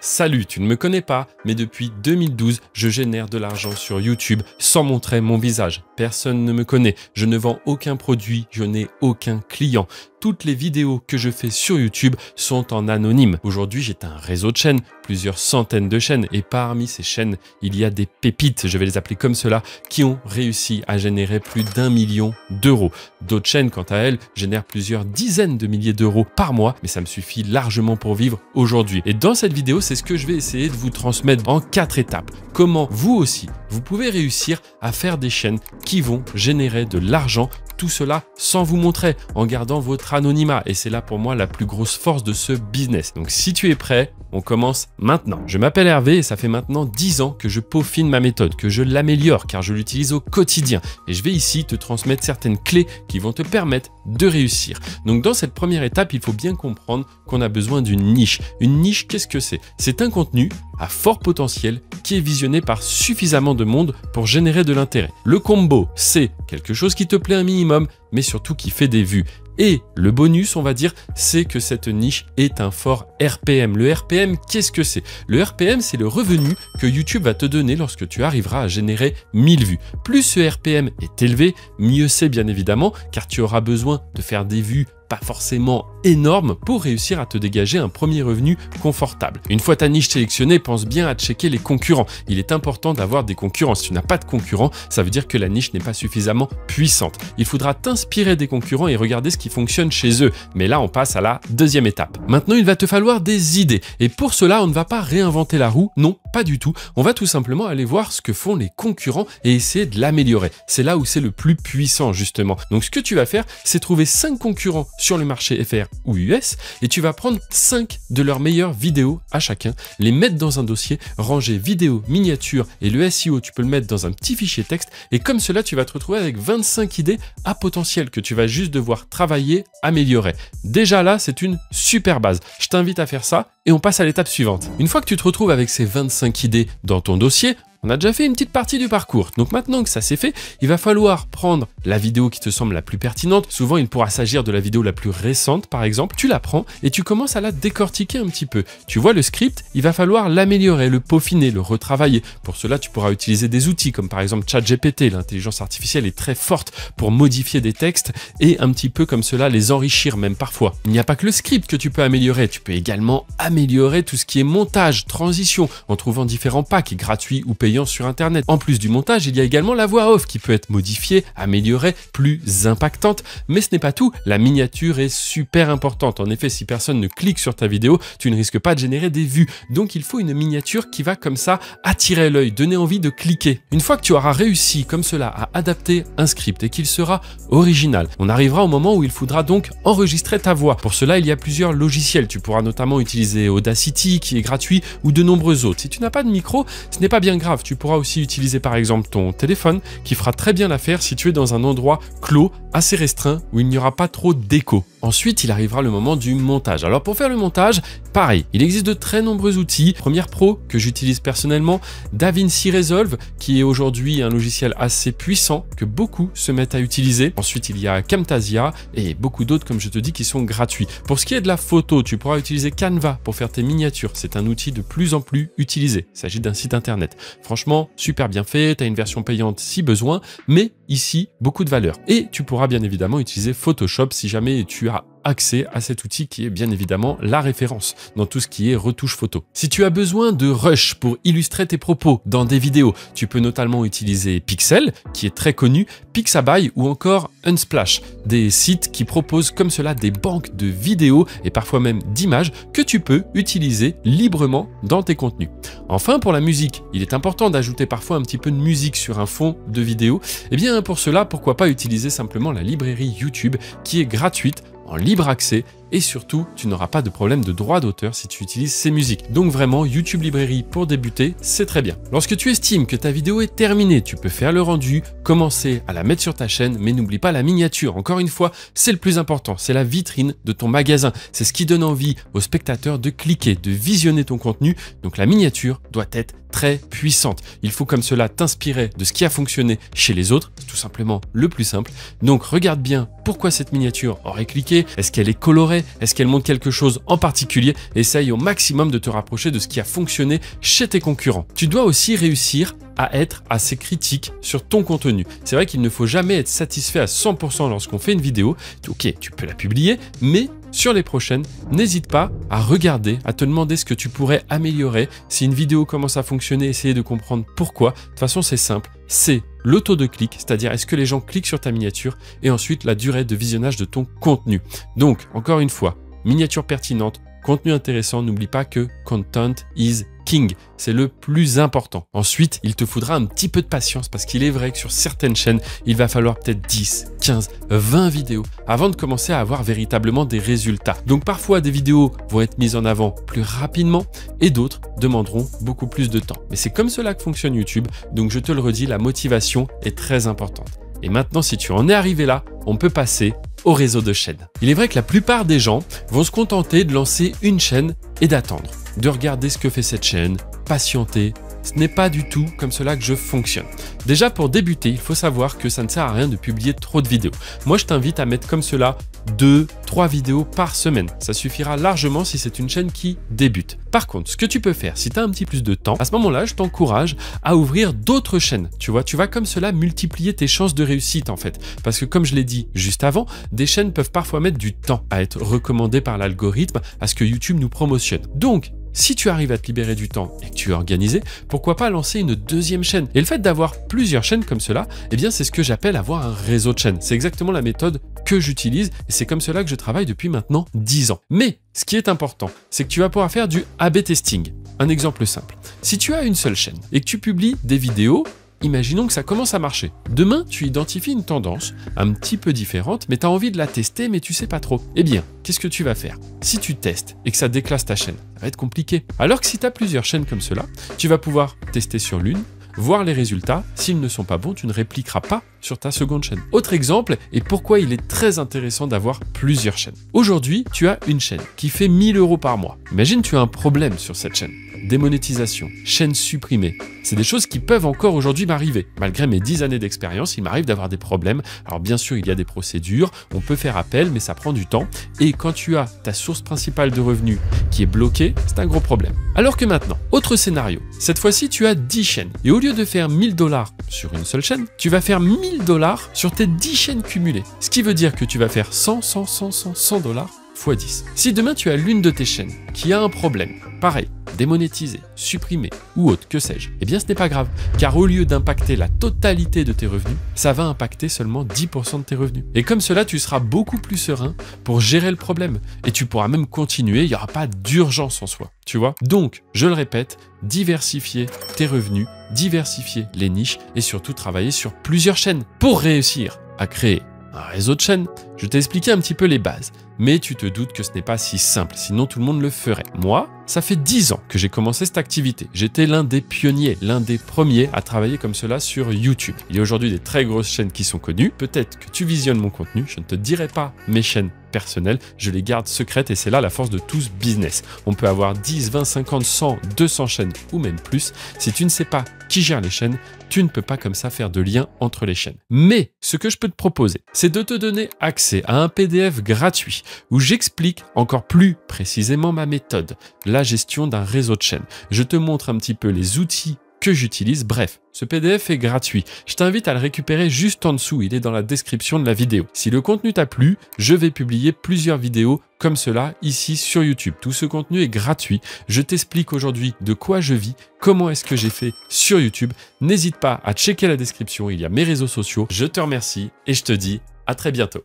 Salut, tu ne me connais pas, mais depuis 2012, je génère de l'argent sur YouTube sans montrer mon visage. Personne ne me connaît, je ne vends aucun produit, je n'ai aucun client. Toutes les vidéos que je fais sur YouTube sont en anonyme. Aujourd'hui, j'ai un réseau de chaînes, plusieurs centaines de chaînes, et parmi ces chaînes, il y a des pépites, je vais les appeler comme cela, qui ont réussi à générer plus d'1 million d'euros. D'autres chaînes, quant à elles, génèrent plusieurs dizaines de milliers d'euros par mois, mais ça me suffit largement pour vivre aujourd'hui. Et dans cette vidéo, c'est ce que je vais essayer de vous transmettre en 4 étapes. Comment vous aussi, vous pouvez réussir à faire des chaînes qui vont générer de l'argent, tout cela sans vous montrer, en gardant votre anonymat. Et c'est là pour moi la plus grosse force de ce business. Donc si tu es prêt, on commence maintenant. Je m'appelle Hervé et ça fait maintenant 10 ans que je peaufine ma méthode, que je l'améliore car je l'utilise au quotidien. Et je vais ici te transmettre certaines clés qui vont te permettre de réussir. Donc dans cette première étape, il faut bien comprendre qu'on a besoin d'une niche. Une niche, qu'est-ce que c'est? C'est un contenu à fort potentiel qui est visionné par suffisamment de monde pour générer de l'intérêt. Le combo, c'est quelque chose qui te plaît un minimum, mais surtout qui fait des vues. Et le bonus, on va dire, c'est que cette niche est un fort RPM. Le RPM, qu'est-ce que c'est? Le RPM, c'est le revenu que YouTube va te donner lorsque tu arriveras à générer 1000 vues. Plus ce RPM est élevé, mieux c'est bien évidemment, car tu auras besoin de faire des vues pas forcément énorme pour réussir à te dégager un premier revenu confortable. Une fois ta niche sélectionnée, pense bien à checker les concurrents. Il est important d'avoir des concurrents. Si tu n'as pas de concurrents, ça veut dire que la niche n'est pas suffisamment puissante. Il faudra t'inspirer des concurrents et regarder ce qui fonctionne chez eux. Mais là, on passe à la deuxième étape. Maintenant, il va te falloir des idées. Et pour cela, on ne va pas réinventer la roue. Non, pas du tout. On va tout simplement aller voir ce que font les concurrents et essayer de l'améliorer. C'est là où c'est le plus puissant, justement. Donc, ce que tu vas faire, c'est trouver 5 concurrents sur le marché FR ou US et tu vas prendre 5 de leurs meilleures vidéos à chacun, les mettre dans un dossier, ranger vidéo, miniature et le SEO, tu peux le mettre dans un petit fichier texte et comme cela, tu vas te retrouver avec 25 idées à potentiel que tu vas juste devoir travailler, améliorer. Déjà là, c'est une super base. Je t'invite à faire ça et on passe à l'étape suivante. Une fois que tu te retrouves avec ces 25 idées dans ton dossier, on a déjà fait une petite partie du parcours. Donc maintenant que ça c'est fait, il va falloir prendre la vidéo qui te semble la plus pertinente. Souvent, il pourra s'agir de la vidéo la plus récente, par exemple. Tu la prends et tu commences à la décortiquer un petit peu. Tu vois le script, il va falloir l'améliorer, le peaufiner, le retravailler. Pour cela, tu pourras utiliser des outils comme par exemple ChatGPT. L'intelligence artificielle est très forte pour modifier des textes et un petit peu comme cela les enrichir même parfois. Il n'y a pas que le script que tu peux améliorer. Tu peux également améliorer tout ce qui est montage, transition, en trouvant différents packs gratuits ou payants sur internet. En plus du montage, il y a également la voix off qui peut être modifiée, améliorée, plus impactante, mais ce n'est pas tout. La miniature est super importante. En effet, si personne ne clique sur ta vidéo, tu ne risques pas de générer des vues. Donc il faut une miniature qui va comme ça attirer l'œil, donner envie de cliquer. Une fois que tu auras réussi comme cela à adapter un script et qu'il sera original, on arrivera au moment où il faudra donc enregistrer ta voix. Pour cela, il y a plusieurs logiciels. Tu pourras notamment utiliser Audacity qui est gratuit ou de nombreux autres. Si tu n'as pas de micro, ce n'est pas bien grave. Tu pourras aussi utiliser par exemple ton téléphone qui fera très bien l'affaire si tu es dans un endroit clos, assez restreint, où il n'y aura pas trop d'écho. Ensuite, il arrivera le moment du montage. Alors pour faire le montage, pareil, il existe de très nombreux outils. Premiere Pro que j'utilise personnellement, DaVinci Resolve qui est aujourd'hui un logiciel assez puissant que beaucoup se mettent à utiliser. Ensuite, il y a Camtasia et beaucoup d'autres comme je te dis qui sont gratuits. Pour ce qui est de la photo, tu pourras utiliser Canva pour faire tes miniatures. C'est un outil de plus en plus utilisé. Il s'agit d'un site internet. Franchement, super bien fait, tu as une version payante si besoin, mais ici, beaucoup de valeur. Et tu pourras bien évidemment utiliser Photoshop si jamais tu as accès à cet outil qui est bien évidemment la référence dans tout ce qui est retouche photo. Si tu as besoin de Rush pour illustrer tes propos dans des vidéos, tu peux notamment utiliser Pixel, qui est très connu, Pixabay ou encore Unsplash, des sites qui proposent comme cela des banques de vidéos et parfois même d'images que tu peux utiliser librement dans tes contenus. Enfin, pour la musique, il est important d'ajouter parfois un petit peu de musique sur un fond de vidéo. Et bien pour cela, pourquoi pas utiliser simplement la librairie YouTube qui est gratuite, en libre accès et surtout, tu n'auras pas de problème de droit d'auteur si tu utilises ces musiques. Donc vraiment, YouTube Librairie pour débuter, c'est très bien. Lorsque tu estimes que ta vidéo est terminée, tu peux faire le rendu, commencer à la mettre sur ta chaîne, mais n'oublie pas la miniature. Encore une fois, c'est le plus important, c'est la vitrine de ton magasin. C'est ce qui donne envie aux spectateurs de cliquer, de visionner ton contenu. Donc la miniature doit être très puissante. Il faut comme cela t'inspirer de ce qui a fonctionné chez les autres, c'est tout simplement le plus simple. Donc regarde bien pourquoi cette miniature aurait cliqué, est-ce qu'elle est colorée, est-ce qu'elle montre quelque chose en particulier. Essaye au maximum de te rapprocher de ce qui a fonctionné chez tes concurrents. Tu dois aussi réussir à être assez critique sur ton contenu. C'est vrai qu'il ne faut jamais être satisfait à 100% lorsqu'on fait une vidéo. Ok, tu peux la publier, mais sur les prochaines, n'hésite pas à regarder, à te demander ce que tu pourrais améliorer. Si une vidéo commence à fonctionner, essayer de comprendre pourquoi. De toute façon, c'est simple, c'est le taux de clic, c'est-à-dire est-ce que les gens cliquent sur ta miniature, et ensuite la durée de visionnage de ton contenu. Donc, encore une fois, miniature pertinente, contenu intéressant, n'oublie pas que content is king, c'est le plus important. Ensuite, il te faudra un petit peu de patience parce qu'il est vrai que sur certaines chaînes, il va falloir peut-être 10, 15, 20 vidéos avant de commencer à avoir véritablement des résultats. Donc parfois, des vidéos vont être mises en avant plus rapidement et d'autres demanderont beaucoup plus de temps. Mais c'est comme cela que fonctionne YouTube, donc je te le redis, la motivation est très importante. Et maintenant, si tu en es arrivé là, on peut passer au réseau de chaînes. Il est vrai que la plupart des gens vont se contenter de lancer une chaîne et d'attendre, de regarder ce que fait cette chaîne, patienter. Ce n'est pas du tout comme cela que je fonctionne. Déjà, pour débuter, il faut savoir que ça ne sert à rien de publier trop de vidéos. Moi, je t'invite à mettre comme cela 2-3 vidéos par semaine. Ça suffira largement si c'est une chaîne qui débute. Par contre, ce que tu peux faire, si tu as un petit plus de temps, à ce moment-là, je t'encourage à ouvrir d'autres chaînes. Tu vois, tu vas comme cela multiplier tes chances de réussite en fait. Parce que comme je l'ai dit juste avant, des chaînes peuvent parfois mettre du temps à être recommandées par l'algorithme, à ce que YouTube nous promotionne. Donc, si tu arrives à te libérer du temps et que tu es organisé, pourquoi pas lancer une deuxième chaîne? Et le fait d'avoir plusieurs chaînes comme cela, eh bien c'est ce que j'appelle avoir un réseau de chaînes. C'est exactement la méthode que j'utilise et c'est comme cela que je travaille depuis maintenant 10 ans. Mais ce qui est important, c'est que tu vas pouvoir faire du A/B testing. Un exemple simple. Si tu as une seule chaîne et que tu publies des vidéos, imaginons que ça commence à marcher. Demain, tu identifies une tendance un petit peu différente, mais tu as envie de la tester, mais tu sais pas trop. Eh bien, qu'est-ce que tu vas faire? Si tu testes et que ça déclasse ta chaîne, ça va être compliqué. Alors que si tu as plusieurs chaînes comme cela, tu vas pouvoir tester sur l'une, voir les résultats. S'ils ne sont pas bons, tu ne répliqueras pas sur ta seconde chaîne. Autre exemple, et pourquoi il est très intéressant d'avoir plusieurs chaînes. Aujourd'hui, tu as une chaîne qui fait 1 000 € par mois. Imagine, tu as un problème sur cette chaîne. Démonétisation, chaîne supprimée. C'est des choses qui peuvent encore aujourd'hui m'arriver. Malgré mes 10 années d'expérience, il m'arrive d'avoir des problèmes. Alors bien sûr, il y a des procédures, on peut faire appel, mais ça prend du temps. Et quand tu as ta source principale de revenus qui est bloquée, c'est un gros problème. Alors que maintenant, autre scénario. Cette fois-ci, tu as 10 chaînes. Et au lieu de faire 1 000 $ sur une seule chaîne, tu vas faire 1 000 $ sur tes 10 chaînes cumulées. Ce qui veut dire que tu vas faire 100 $ x 10. Si demain tu as l'une de tes chaînes qui a un problème, pareil, démonétisée, supprimée ou autre, que sais-je, eh bien ce n'est pas grave, car au lieu d'impacter la totalité de tes revenus, ça va impacter seulement 10% de tes revenus. Et comme cela, tu seras beaucoup plus serein pour gérer le problème. Et tu pourras même continuer, il n'y aura pas d'urgence en soi, tu vois. Donc, je le répète, diversifier tes revenus, diversifier les niches et surtout travailler sur plusieurs chaînes pour réussir à créer un réseau de chaînes. Je t'ai expliqué un petit peu les bases, mais tu te doutes que ce n'est pas si simple, sinon tout le monde le ferait. Moi, ça fait 10 ans que j'ai commencé cette activité. J'étais l'un des pionniers, l'un des premiers à travailler comme cela sur YouTube. Il y a aujourd'hui des très grosses chaînes qui sont connues. Peut-être que tu visionnes mon contenu, je ne te dirai pas mes chaînes personnelles, je les garde secrètes et c'est là la force de tout ce business. On peut avoir 10, 20, 50, 100, 200 chaînes ou même plus. Si tu ne sais pas qui gère les chaînes, tu ne peux pas comme ça faire de lien entre les chaînes. Mais ce que je peux te proposer, c'est de te donner accès à un PDF gratuit où j'explique encore plus précisément ma méthode, la gestion d'un réseau de chaînes. Je te montre un petit peu les outils que j'utilise. Bref, ce PDF est gratuit. Je t'invite à le récupérer juste en dessous. Il est dans la description de la vidéo. Si le contenu t'a plu, je vais publier plusieurs vidéos comme cela ici sur YouTube. Tout ce contenu est gratuit. Je t'explique aujourd'hui de quoi je vis, comment est-ce que j'ai fait sur YouTube. N'hésite pas à checker la description. Il y a mes réseaux sociaux. Je te remercie et je te dis à très bientôt.